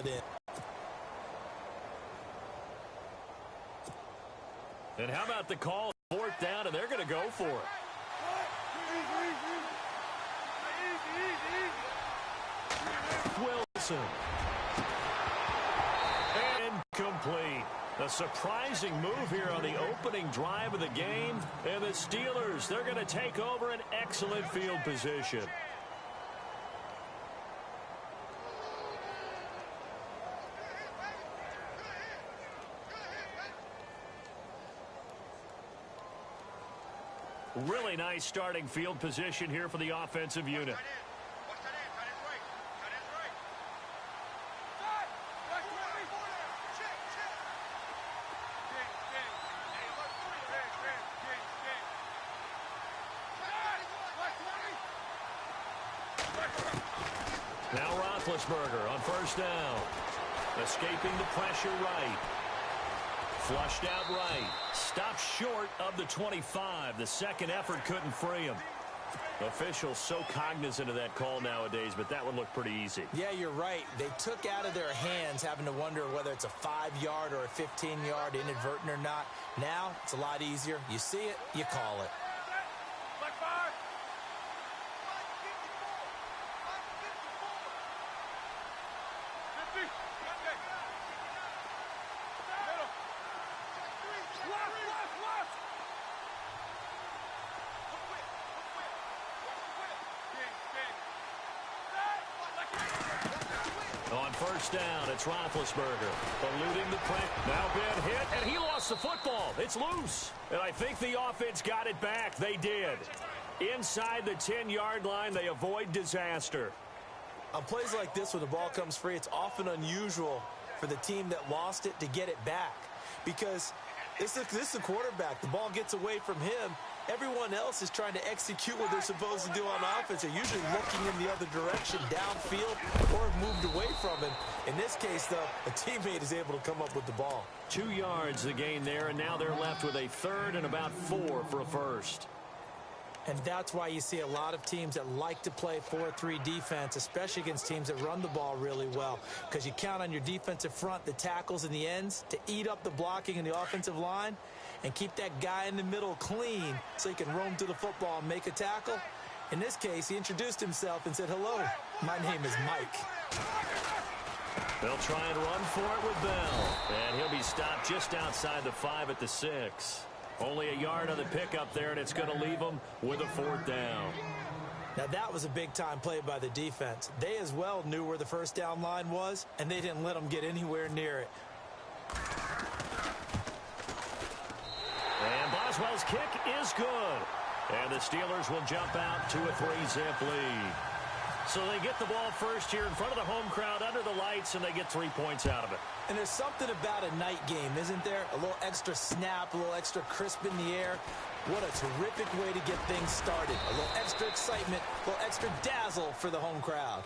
it in. And how about the call? Fourth down, and they're going to go for it. Wilson. Incomplete. A surprising move here on the opening drive of the game. And the Steelers, they're going to take over an excellent field position. Really nice starting field position here for the offensive unit. Now Roethlisberger on first down. Escaping the pressure right. Flushed out right. Stopped short of the 25. The second effort couldn't free him. Officials so cognizant of that call nowadays, but that one looked pretty easy. Yeah, you're right. They took out of their hands having to wonder whether it's a 5-yard or a 15-yard inadvertent or not. Now, it's a lot easier. You see it, you call it. On first down, it's Roethlisberger eluding the pressure. Now been hit, and he lost the football. It's loose. And I think the offense got it back. They did. Inside the 10-yard line, they avoid disaster. On plays like this, when the ball comes free, it's often unusual for the team that lost it to get it back. Because this is the quarterback. The ball gets away from him. Everyone else is trying to execute what they're supposed to do on offense. They're usually looking in the other direction, downfield, or have moved away from him. In this case, though, a teammate is able to come up with the ball. 2 yards the gain there, and now they're left with a third and about 4 for a first. And that's why you see a lot of teams that like to play 4-3 defense, especially against teams that run the ball really well, because you count on your defensive front, the tackles and the ends, to eat up the blocking in the offensive line and keep that guy in the middle clean so he can roam to the football and make a tackle. In this case, he introduced himself and said, "Hello, my name is Mike." They'll try and run for it with Bell. And he'll be stopped just outside the 5 at the 6. Only a yard on the pickup there, and it's going to leave them with a 4th down. Now, that was a big-time play by the defense. They as well knew where the first down line was, and they didn't let them get anywhere near it. And Boswell's kick is good. And the Steelers will jump out to a 3-zip lead. So they get the ball first here in front of the home crowd under the lights, and they get 3 points out of it. And there's something about a night game, isn't there? A little extra snap, a little extra crisp in the air. What a terrific way to get things started. A little extra excitement, a little extra dazzle for the home crowd.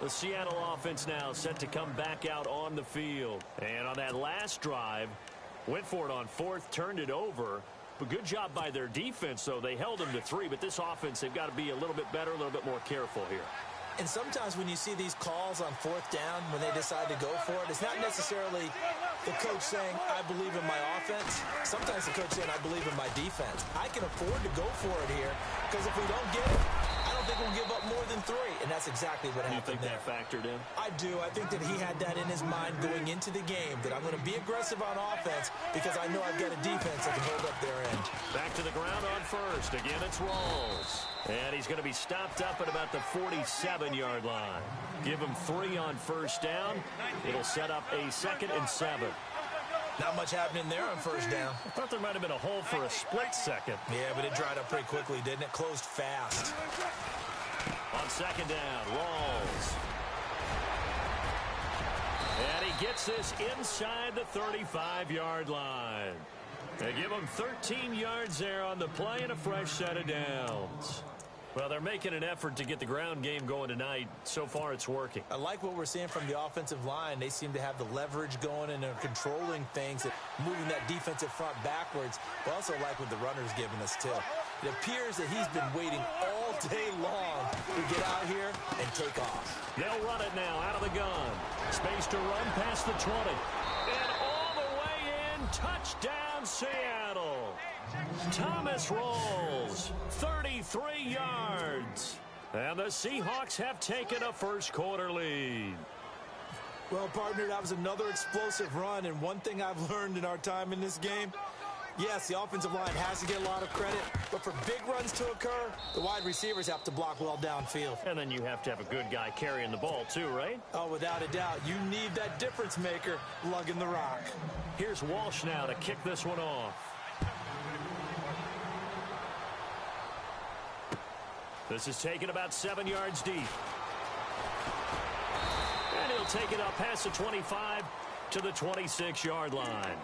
The Seattle offense now set to come back out on the field. And on that last drive, went for it on 4th, turned it over. But good job by their defense, though. They held them to 3, but this offense, they've got to be a little bit better, a little bit more careful here. And sometimes when you see these calls on 4th down, when they decide to go for it, it's not necessarily the coach saying, "I believe in my offense." Sometimes the coach saying, "I believe in my defense." I can afford to go for it here, because if we don't get it, I don't think we'll give up more than 3. And that's exactly what happened. You think that factored in? I do. I think that he had that in his mind going into the game, that I'm going to be aggressive on offense because I know I've got a defense that can hold up their end. Back to the ground on first. Again, it's Rawls. And he's going to be stopped up at about the 47-yard line. Give him 3 on first down. It'll set up a 2nd and 7. Not much happening there on first down. I thought there might have been a hole for a split second. Yeah, but it dried up pretty quickly, didn't it? Closed fast. On 2nd down, Rawls. And he gets this inside the 35-yard line. They give him 13 yards there on the play and a fresh set of downs. Well, they're making an effort to get the ground game going tonight. So far, it's working. I like what we're seeing from the offensive line. They seem to have the leverage going and they're controlling things, and moving that defensive front backwards. But also like what the runner's giving us, too. It appears that he's been waiting all day long to get out here and take off. They'll run it now out of the gun. Space to run past the 20. And all the way in. Touchdown, Seattle. Thomas rolls 33 yards. And the Seahawks have taken a first-quarter lead. Well, partner, that was another explosive run, and one thing I've learned in our time in this game, yes, the offensive line has to get a lot of credit, but for big runs to occur, the wide receivers have to block well downfield. And then you have to have a good guy carrying the ball, too, right? Oh, without a doubt. You need that difference maker lugging the rock. Here's Walsh now to kick this one off. This is taken about 7 yards deep. And he'll take it up past the 25 to the 26-yard line.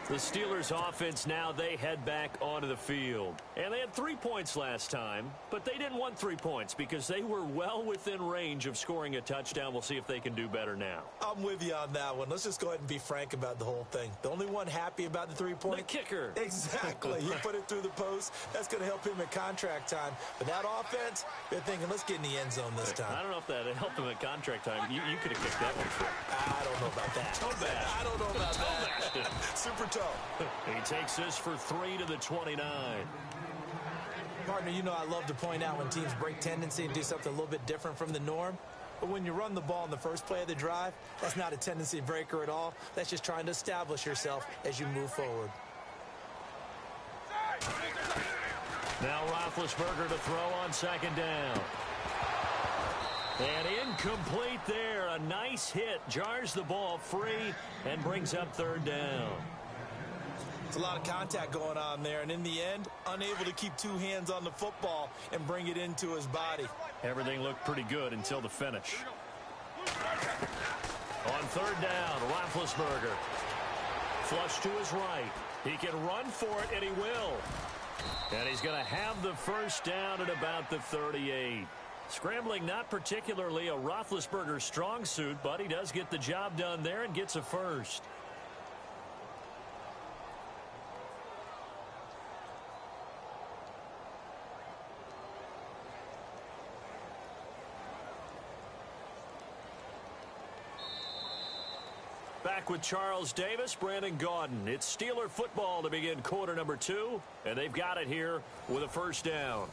The Steelers offense now, they head back onto the field. And they had 3 points last time, but they didn't want 3 points because they were well within range of scoring a touchdown. We'll see if they can do better now. I'm with you on that one. Let's just go ahead and be frank about the whole thing. The only one happy about the 3-point? The kicker. Exactly. He put it through the post. That's going to help him at contract time. But that offense, they're thinking, let's get in the end zone this time. I don't know if that helped him at contract time. You could have kicked that one through. I don't know about that. I don't know about that. Super tough. He takes this for 3 to the 29. Partner, you know I love to point out when teams break tendency and do something a little bit different from the norm. But when you run the ball in the first play of the drive, that's not a tendency breaker at all. That's just trying to establish yourself as you move forward. Now Roethlisberger to throw on second down. And incomplete there. A nice hit. Jars the ball free and brings up third down. It's a lot of contact going on there, and in the end, unable to keep two hands on the football and bring it into his body. Everything looked pretty good until the finish. On third down, Roethlisberger. Flush to his right. He can run for it, and he will. And he's going to have the first down at about the 38. Scrambling not particularly a Roethlisberger strong suit, but he does get the job done there and gets a first. Back with Charles Davis, Brandon Gaudin. It's Steeler football to begin quarter number 2, and they've got it here with a first down.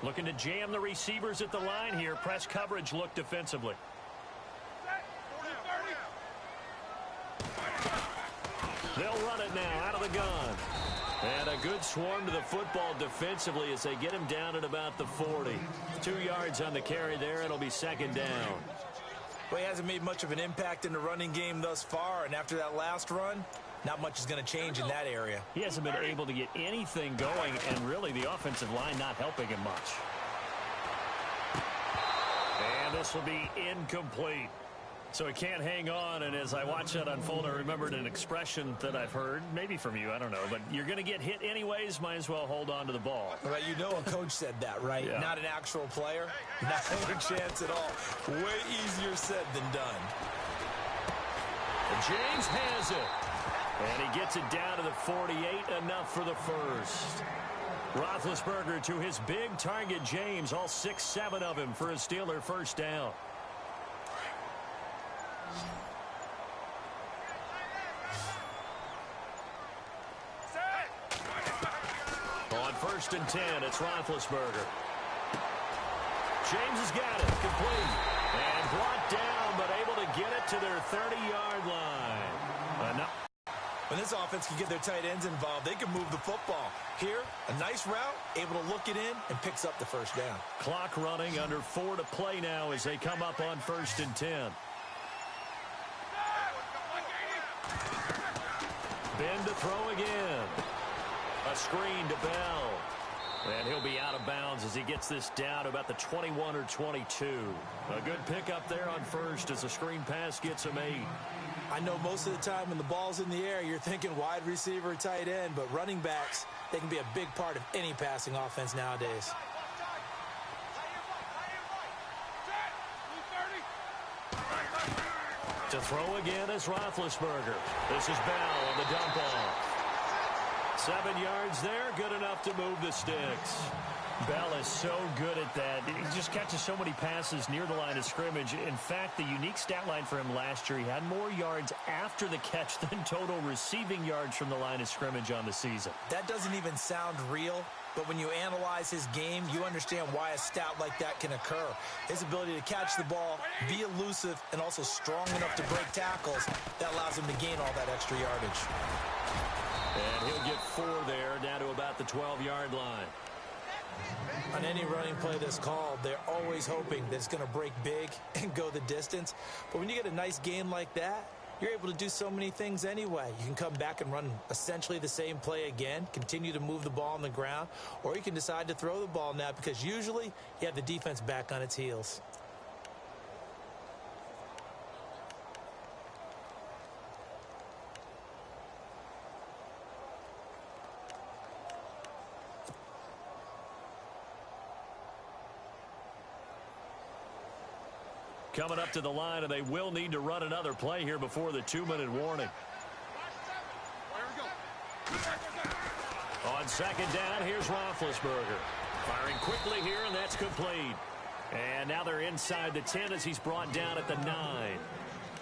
Looking to jam the receivers at the line here. Press coverage look defensively. They'll run it now out of the gun. And a good swarm to the football defensively as they get him down at about the 40. 2 yards on the carry there. It'll be second down. Well, he hasn't made much of an impact in the running game thus far, and after that last run, not much is going to change in that area. He hasn't been able to get anything going, and really the offensive line not helping him much. And this will be incomplete. So he can't hang on, and as I watch that unfold, I remembered an expression that I've heard, maybe from you, I don't know, but you're going to get hit anyways, might as well hold on to the ball. Well, you know a coach said that, right? Yeah. Not an actual player. Not a chance at all. Way easier said than done. And James has it. And he gets it down to the 48, enough for the first. Roethlisberger to his big target, James, all 6-7 of him for a Steeler first down. On first and 10, it's Roethlisberger. James has got it, complete. And brought down, but able to get it to their 30-yard line. When this offense can get their tight ends involved, they can move the football. Here, a nice route, able to look it in, and picks up the first down. Clock running, under 4 to play now as they come up on first and 10. Ben to throw again. A screen to Bell. And he'll be out of bounds as he gets this down to about the 21 or 22. A good pickup there on first as the screen pass gets him 8. I know most of the time when the ball's in the air, you're thinking wide receiver, tight end, but running backs, they can be a big part of any passing offense nowadays. To throw again is Roethlisberger. This is Bell on the dump off. 7 yards there, good enough to move the sticks. Bell is so good at that. He just catches so many passes near the line of scrimmage. In fact, the unique stat line for him last year, he had more yards after the catch than total receiving yards from the line of scrimmage on the season. That doesn't even sound real, but when you analyze his game, you understand why a stat like that can occur. His ability to catch the ball, be elusive, and also strong enough to break tackles, that allows him to gain all that extra yardage. And he'll get 4 there, down to about the 12-yard line. On any running play that's called, they're always hoping that it's going to break big and go the distance. But when you get a nice game like that, you're able to do so many things anyway. You can come back and run essentially the same play again, continue to move the ball on the ground, or you can decide to throw the ball now because usually you have the defense back on its heels. Coming up to the line, and they will need to run another play here before the 2-minute warning. On second down, here's Roethlisberger. Firing quickly here, and that's complete. And now they're inside the 10 as he's brought down at the 9.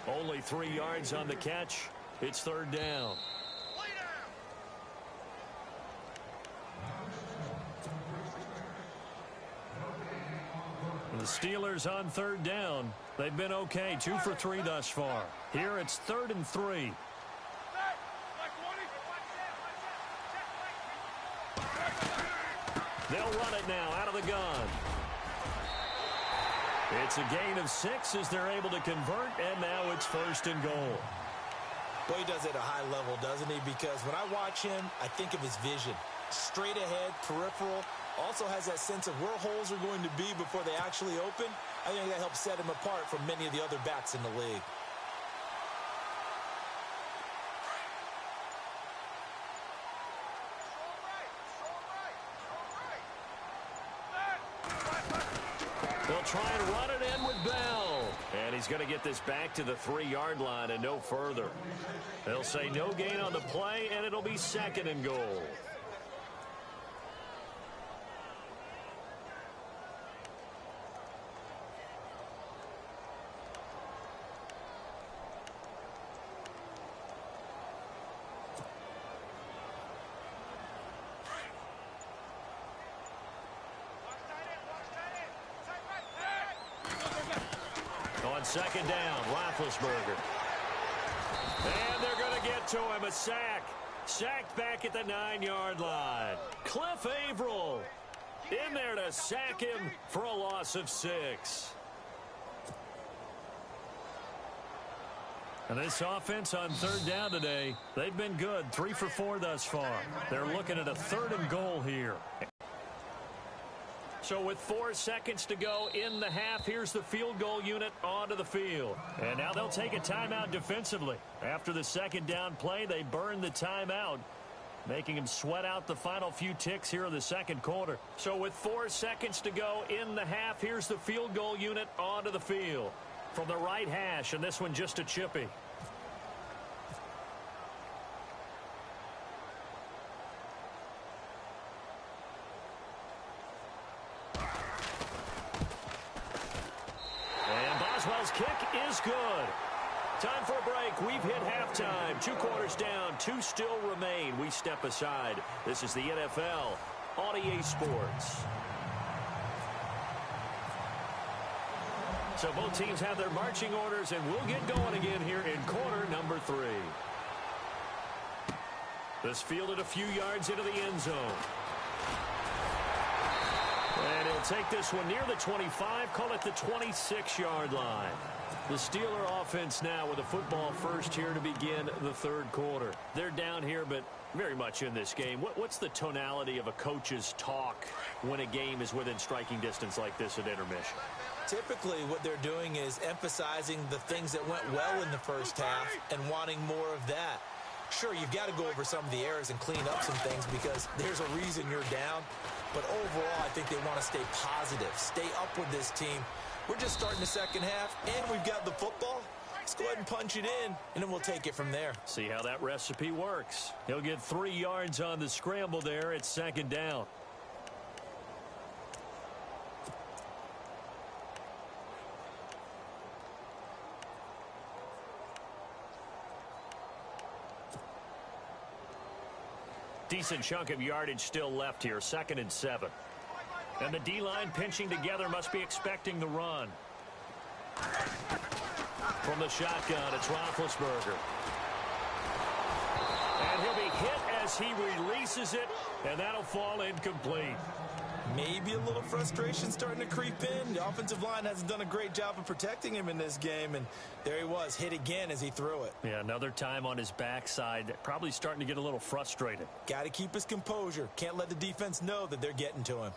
Only 3 yards on the catch. It's third down. The Steelers on third down. They've been okay, 2 for 3 thus far. Here it's 3rd and 3. They'll run it now out of the gun. It's a gain of 6 as they're able to convert, and now it's 1st and goal. Boy, he does it at a high level, doesn't he? Because when I watch him, I think of his vision. Straight ahead, peripheral, also has that sense of where holes are going to be before they actually open. I think that helps set him apart from many of the other backs in the league. They'll try and run it in with Bell. And he's going to get this back to the 3-yard line and no further. They'll say no gain on the play, and it'll be 2nd and goal. On second down, Roethlisberger. And they're going to get to him. A sack. Sacked back at the 9-yard line. Cliff Averill in there to sack him for a loss of 6. And this offense on third down today, they've been good. 3 for 4 thus far. They're looking at a 3rd and goal here. So with 4 seconds to go in the half, here's the field goal unit onto the field. And now they'll take a timeout defensively. After the second down play, they burn the timeout, making them sweat out the final few ticks here in the second quarter. So with 4 seconds to go in the half, here's the field goal unit onto the field. From the right hash, and this one just a chippy. Boswell's kick is good. Time for a break. We've hit halftime. 2 quarters down. 2 still remain. We step aside. This is the NFL on EA Sports. So both teams have their marching orders, and we'll get going again here in quarter number 3. This fielded a few yards into the end zone. And he'll take this one near the 25, call it the 26-yard line. The Steeler offense now with a football first here to begin the third quarter. They're down here, but very much in this game. What's the tonality of a coach's talk when a game is within striking distance like this at intermission? Typically, what they're doing is emphasizing the things that went well in the first half and wanting more of that. Sure, you've got to go over some of the errors and clean up some things because there's a reason you're down. But overall, I think they want to stay positive, stay up with this team. We're just starting the second half, and we've got the football. Let's go ahead and punch it in, and then we'll take it from there. See how that recipe works. He'll get 3 yards on the scramble there. It's second down. Decent chunk of yardage still left here. 2nd and 7. And the D-line pinching together must be expecting the run. From the shotgun, it's Roethlisberger. And he'll be hit as he releases it, and that'll fall incomplete. Maybe a little frustration starting to creep in. The offensive line hasn't done a great job of protecting him in this game, and there he was, hit again as he threw it. Yeah, another time on his backside, probably starting to get a little frustrated. Got to keep his composure. Can't let the defense know that they're getting to him.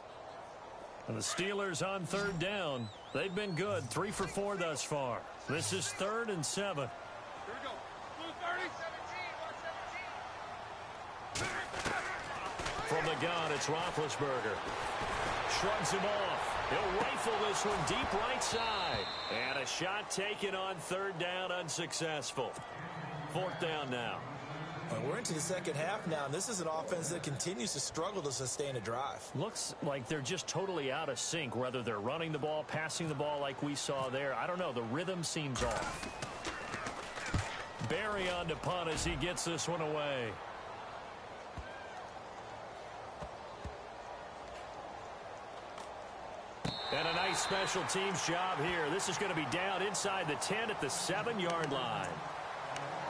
And the Steelers on 3rd down. They've been good, 3 for 4 thus far. This is 3rd and 7. Here we go. Blue 30. From the gun, it's Roethlisberger. Shrugs him off. He'll rifle this one deep right side. And a shot taken on 3rd down, unsuccessful. 4th down now. We're into the second half now, and this is an offense that continues to struggle to sustain a drive. Looks like they're just totally out of sync, whether they're running the ball, passing the ball like we saw there. I don't know. The rhythm seems off. Barry on to punt as he gets this one away. And a nice special teams job here. This is going to be down inside the 10 at the 7-yard line.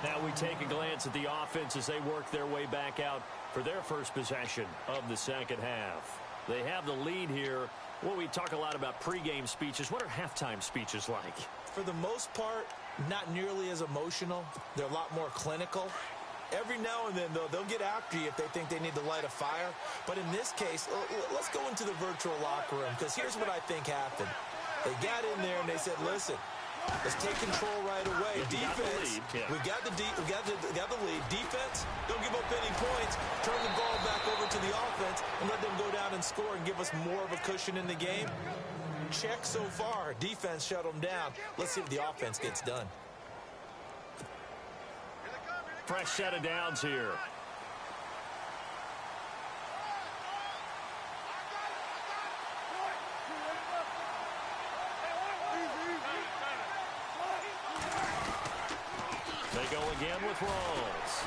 Now we take a glance at the offense as they work their way back out for their first possession of the second half. They have the lead here. Well, we talk a lot about pregame speeches. What are halftime speeches like? For the most part, not nearly as emotional. They're a lot more clinical. Every now and then, though, they'll get after you if they think they need to light a fire. But in this case, let's go into the virtual locker room, because here's what I think happened. They got in there and they said, listen, let's take control right away. Defense, we got the lead. Defense, don't give up any points. Turn the ball back over to the offense and let them go down and score and give us more of a cushion in the game. Check so far. Defense shut them down. Let's see if the offense gets done. Fresh set of downs here. They go again with Rawls.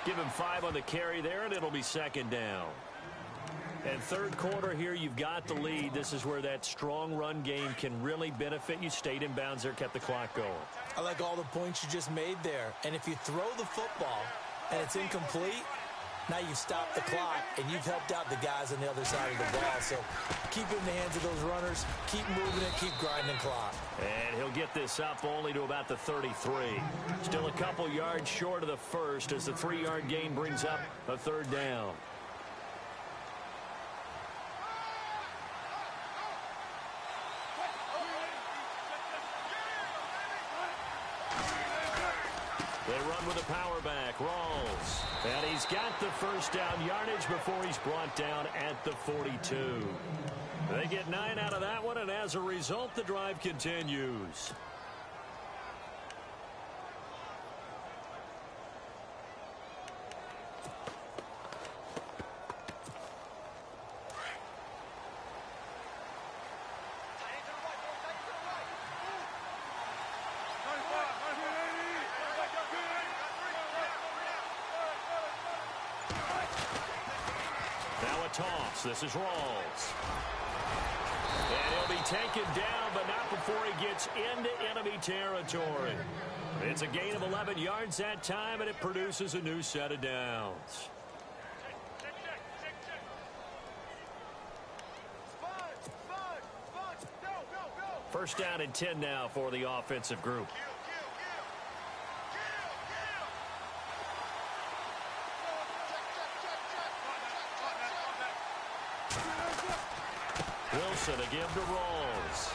Give him 5 on the carry there, and it'll be 2nd down. And 3rd quarter here, you've got the lead. This is where that strong run game can really benefit you. Stayed in bounds there, kept the clock going. I like all the points you just made there. And if you throw the football and it's incomplete, now you've stopped the clock and you've helped out the guys on the other side of the ball. So keep it in the hands of those runners. Keep moving it. Keep grinding clock. And he'll get this up only to about the 33. Still a couple yards short of the first as the 3-yard gain brings up a 3rd down. They run with a power back. Rawls. And he's got the first down yardage before he's brought down at the 42. They get 9 out of that one, and as a result, the drive continues. Toss. This is Rawls. And he'll be taken down, but not before he gets into enemy territory. It's a gain of 11 yards that time, and it produces a new set of downs. First down and 10 now for the offensive group. Wilson again to Rawls.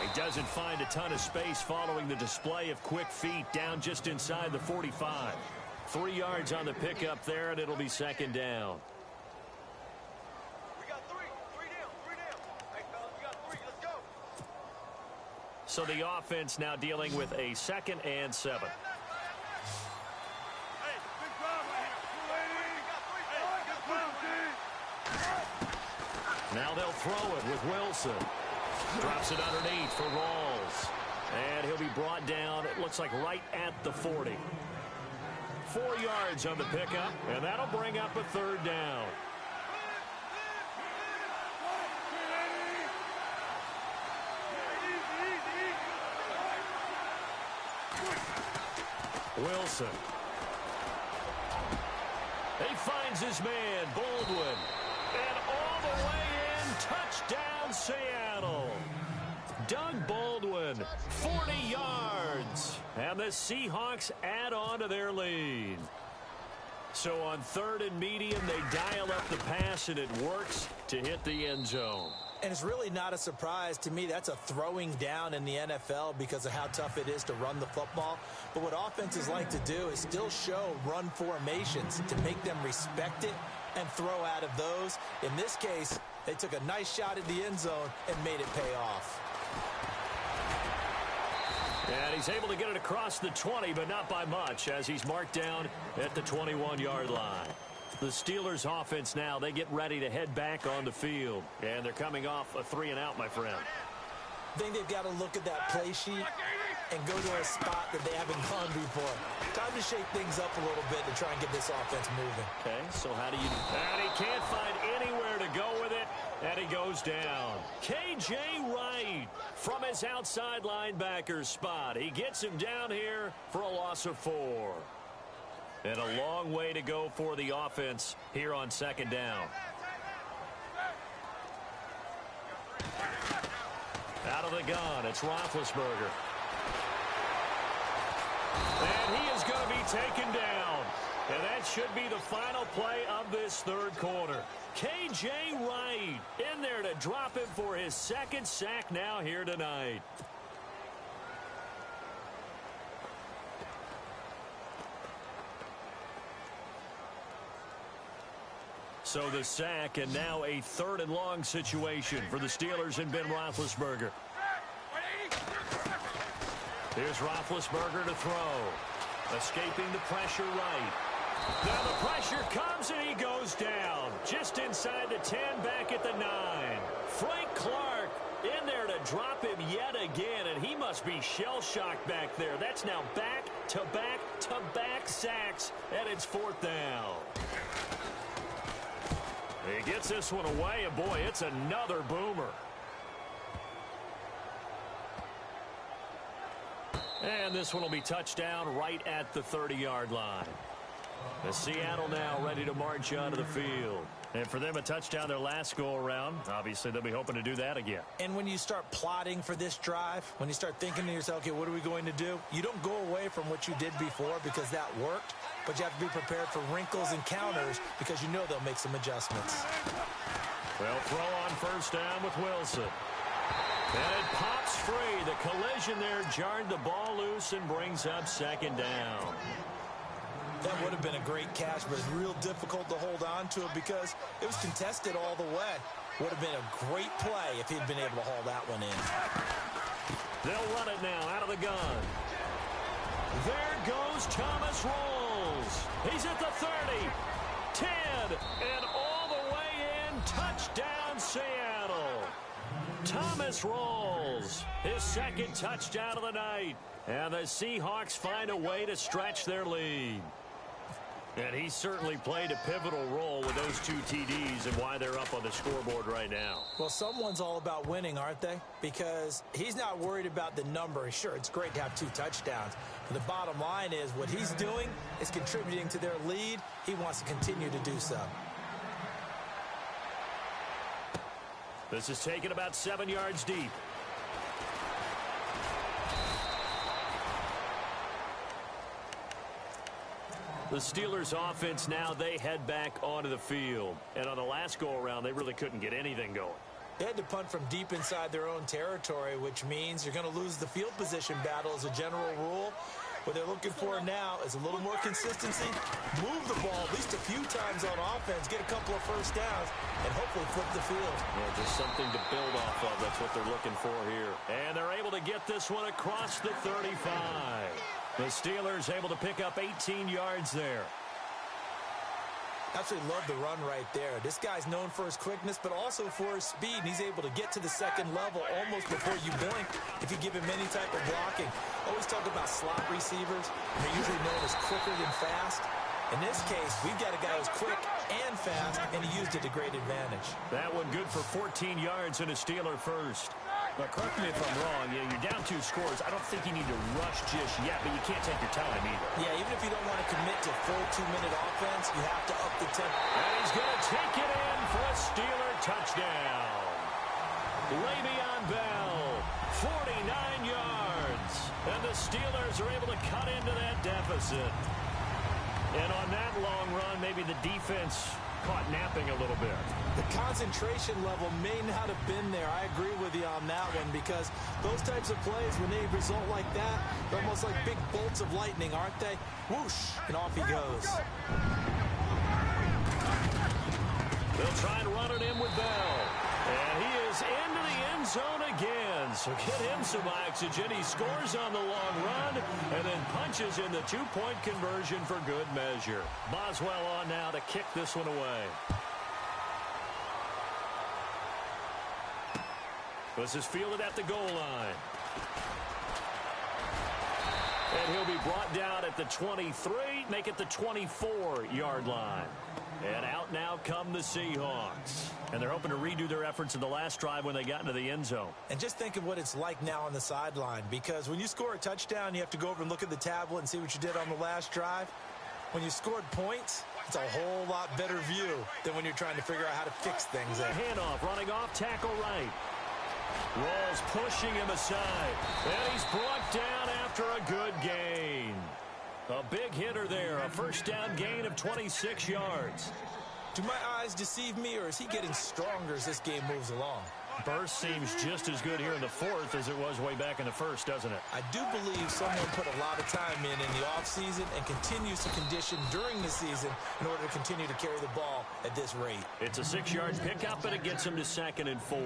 He doesn't find a ton of space following the display of quick feet down just inside the 45. 3 yards on the pickup there, and it'll be 2nd down. We got 3. 3 down. 3 down. Hey, fellas, we got 3. Let's go. So the offense now dealing with a 2nd and 7. Hey, big problem right here. Now they'll throw it with Wilson. Drops it underneath for Rawls. And he'll be brought down, it looks like right at the 40. 4 yards on the pickup, and that'll bring up a 3rd down. Wilson. He finds his man, Baldwin. And all the way in, touchdown Seattle. Doug Baldwin, 40 yards. And the Seahawks add on to their lead. So on 3rd and medium, they dial up the pass, and it works to hit the end zone. And it's really not a surprise to me. That's a throwing down in the NFL because of how tough it is to run the football. But what offenses like to do is still show run formations to make them respect it and throw out of those. In this case, they took a nice shot at the end zone and made it pay off. And he's able to get it across the 20, but not by much, as he's marked down at the 21-yard line. The Steelers' offense now, they get ready to head back on the field. And they're coming off a 3-and-out, my friend. I think they've got to look at that play sheet and go to a spot that they haven't gone before. Time to shake things up a little bit to try and get this offense moving. Okay, so how do you do that? And he can't find anywhere to go with it, and he goes down. K.J. Wright from his outside linebacker spot. He gets him down here for a loss of 4. And a long way to go for the offense here on 2nd down. Out of the gun, it's Roethlisberger. And he is going to be taken down. And that should be the final play of this 3rd quarter. K.J. Wright in there to drop him for his 2nd sack now here tonight. So the sack, and now a 3rd and long situation for the Steelers and Ben Roethlisberger. Here's Roethlisberger to throw. Escaping the pressure right. Now the pressure comes, and he goes down. Just inside the 10, back at the 9. Frank Clark in there to drop him yet again, and he must be shell-shocked back there. That's now back-to-back-to-back sacks, and it's 4th down. He gets this one away, and boy, it's another boomer. And this one will be touchdown right at the 30-yard line. The Seattle now ready to march out of the field. And for them, a touchdown their last go-around. Obviously, they'll be hoping to do that again. And when you start plotting for this drive, when you start thinking to yourself, okay, what are we going to do? You don't go away from what you did before because that worked. But you have to be prepared for wrinkles and counters because you know they'll make some adjustments. They'll throw on 1st down with Wilson. And it pops free. The collision there jarred the ball loose and brings up 2nd down. That would have been a great catch, but it's real difficult to hold on to it because it was contested all the way. Would have been a great play if he'd been able to haul that one in. They'll run it now out of the gun. There goes Thomas Rawls. He's at the 30, 10, and all the way in. Touchdown, Seattle. Thomas Rawls, his 2nd touchdown of the night. And the Seahawks find a way to stretch their lead. And he certainly played a pivotal role with those 2 TDs and why they're up on the scoreboard right now. Well, someone's all about winning, aren't they? Because he's not worried about the number. Sure, it's great to have 2 touchdowns. But the bottom line is what he's doing is contributing to their lead. He wants to continue to do so. This is taken about 7 yards deep. The Steelers offense now, they head back onto the field. And on the last go-around, they really couldn't get anything going. They had to punt from deep inside their own territory, which means you're going to lose the field position battle as a general rule. What they're looking for now is a little more consistency, move the ball at least a few times on offense, get a couple of first downs, and hopefully flip the field. Yeah, just something to build off of. That's what they're looking for here. And they're able to get this one across the 35. The Steelers able to pick up 18 yards there. Absolutely love the run right there. This guy's known for his quickness, but also for his speed. And he's able to get to the second level almost before you blink if you give him any type of blocking. Always talk about slot receivers. They're usually known as quicker than fast. In this case, we've got a guy who's quick and fast, and he used it to great advantage. That one good for 14 yards and a Steeler first. But correct me if I'm wrong, you're down 2 scores. I don't think you need to rush just yet, but you can't take your time either. Yeah, even if you don't want to commit to full 2-minute offense, you have to up the tempo. And he's going to take it in for a Steeler touchdown. Le'Veon Bell, 49 yards. And the Steelers are able to cut into that deficit. And on that long run, maybe the defense caught napping a little bit. The concentration level may not have been there. I agree with you on that one because those types of plays, when they result like that, they're almost like big bolts of lightning, aren't they? Whoosh, and off he goes. They'll try and run it in with Bell. And he is into the end zone again. So get him some oxygen. He scores on the long run and then punches in the 2-point conversion for good measure. Boswell on now to kick this one away. This is fielded at the goal line. And he'll be brought down at the 23, make it the 24-yard line. And out now come the Seahawks. And they're hoping to redo their efforts in the last drive when they got into the end zone. And just think of what it's like now on the sideline, because when you score a touchdown, you have to go over and look at the tablet and see what you did on the last drive. When you scored points, it's a whole lot better view than when you're trying to figure out how to fix things there. Handoff, running off, tackle right. Rawls pushing him aside. And he's brought down after a good gain. A big hitter there, a first down gain of 26 yards. Do my eyes deceive me, or is he getting stronger as this game moves along? Burst seems just as good here in the fourth as it was way back in the first, doesn't it? I do believe someone put a lot of time in the offseason and continues to condition during the season in order to continue to carry the ball at this rate. It's a 6-yard pickup, and it gets him to 2nd and 4.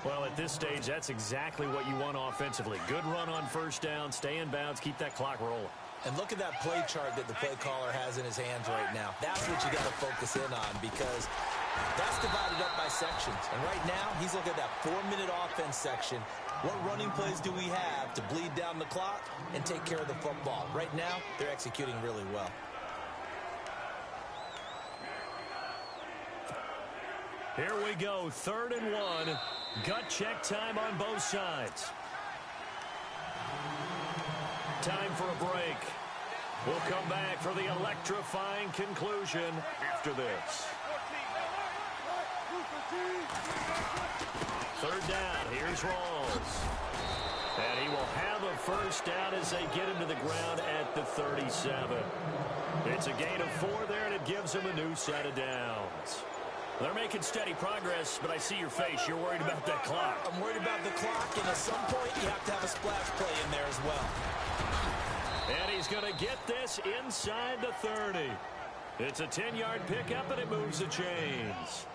Well, at this stage, that's exactly what you want offensively. Good run on first down, stay in bounds, keep that clock rolling. And look at that play chart that the play caller has in his hands right now. That's what you got to focus in on, because that's divided up by sections. And right now, he's looking at that 4-minute offense section. What running plays do we have to bleed down the clock and take care of the football? Right now, they're executing really well. Here we go, 3rd and 1. Gut check time on both sides. Time for a break. We'll come back for the electrifying conclusion after this. 3rd down. Here's Rawls. And he will have a first down as they get him to the ground at the 37. It's a gain of 4 there, and it gives him a new set of downs. They're making steady progress, but I see your face. You're worried about that clock. I'm worried about the clock, and at some point, you have to have a splash play in there as well. And he's going to get this inside the 30. It's a 10-yard pickup, and it moves the chains.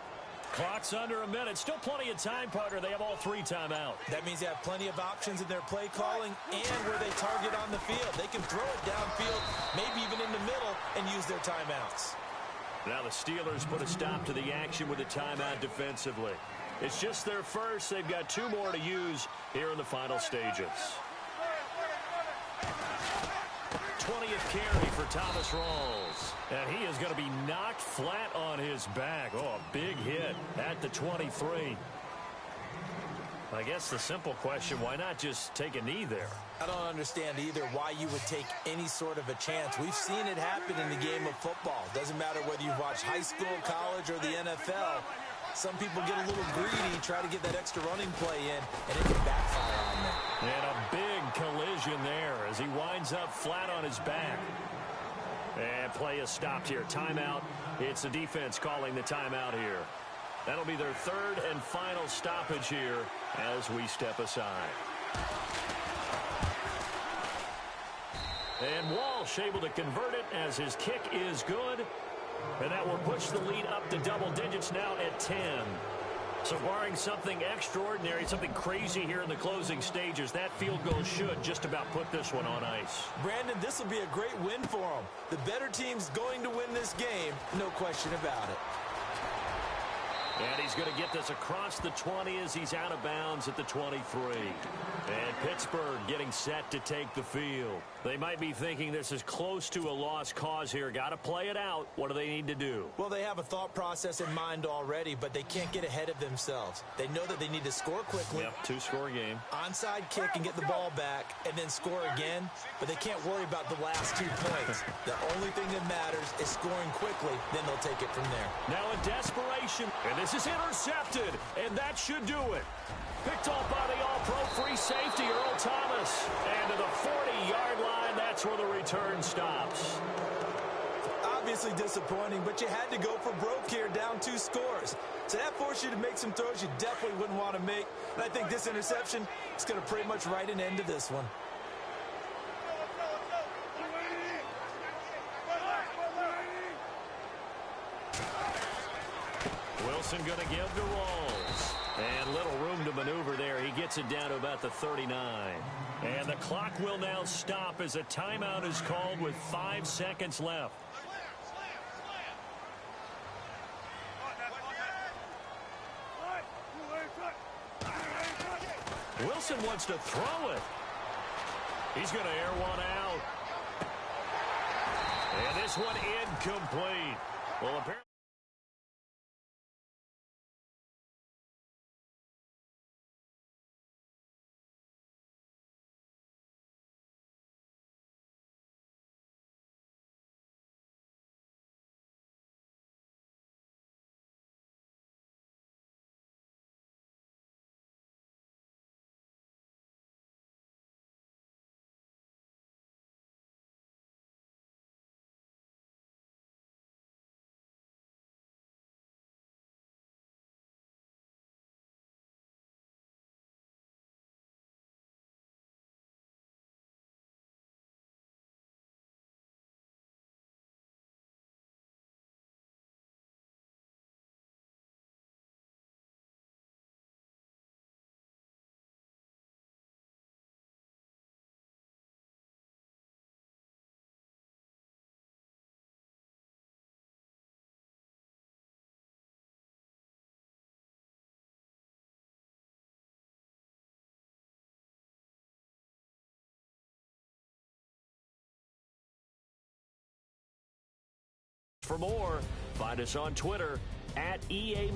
Clock's under a minute. Still plenty of time, partner. They have all 3 timeouts. That means they have plenty of options in their play calling and where they target on the field. They can throw it downfield, maybe even in the middle, and use their timeouts. Now the Steelers put a stop to the action with a timeout defensively. It's just their first. They've got 2 more to use here in the final stages. 20th carry for Thomas Rawls. And he is going to be knocked flat on his back. Oh, a big hit at the 23. I guess the simple question, why not just take a knee there? I don't understand either why you would take any sort of a chance. We've seen it happen in the game of football. Doesn't matter whether you've watched high school, college, or the NFL. Some people get a little greedy, try to get that extra running play in, and it can backfire on them. And a big collision there as he winds up flat on his back. And play is stopped here. Timeout. It's the defense calling the timeout here. That'll be their 3rd and final stoppage here as we step aside. And Walsh able to convert it as his kick is good. And that will push the lead up to double digits now at 10. So barring something extraordinary, something crazy here in the closing stages, that field goal should just about put this one on ice. Brandon, this will be a great win for them. The better team's going to win this game, no question about it. And he's going to get this across the 20 as he's out of bounds at the 23. And Pittsburgh getting set to take the field. They might be thinking this is close to a lost cause here. Got to play it out. What do they need to do? Well, they have a thought process in mind already, but they can't get ahead of themselves. They know that they need to score quickly. Yep, two-score game. Onside kick and get the ball back and then score again, but they can't worry about the last 2 points. The only thing that matters is scoring quickly, then they'll take it from there. Now in desperation, and this is intercepted, and that should do it. Picked off by the all-pro free safety, Earl Thomas. And to the 40-yard line, that's where the return stops. Obviously disappointing, but you had to go for broke here, down 2 scores. So that forced you to make some throws you definitely wouldn't want to make. And I think this interception is going to pretty much write an end to this one. Wilson going to give to Rawls. And little room to maneuver there. He gets it down to about the 39. And the clock will now stop as a timeout is called with 5 seconds left. Wilson wants to throw it. He's going to air one out. And this one incomplete. Well, apparently. For more, find us on Twitter @EA.